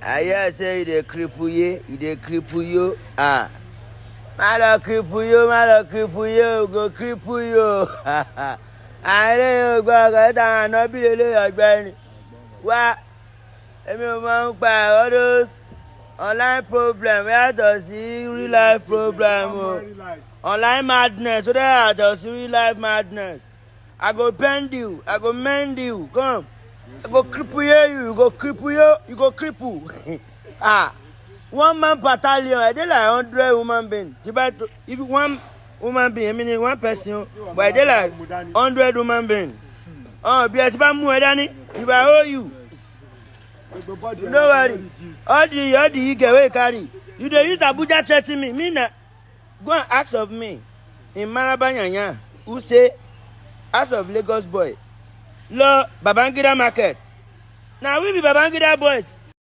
I say you dey cripple ye, you dey cripple you. Ah. Malo cripple you, go cripple you. Àárín ògbọ́n ọ̀gá àná bí lélẹ̀ ọ̀gbẹ́ni. Wá, èmi ò máa ń pa all those online problem yàtọ̀ sí real life problem o. Online madness ó dẹ̀ yàtọ̀ sí real life madness. I go bend you, I go mend you, come. I go cripple you, you go cripple you go cripple. Ah, 1 man battalion, I dey like 100 human beings. If one woman being, I mean 1 person, but I dey like 100 human beings. Oh, bí ẹ ti bá mú ẹ dání, if I owe you. No worry. All the you get wey carry. You dey use Abuja threaten me. Me na go and ask of me in Marabanyanya who say ask of Lagos boy. Lo Babangida market. Now we be Babangida boys.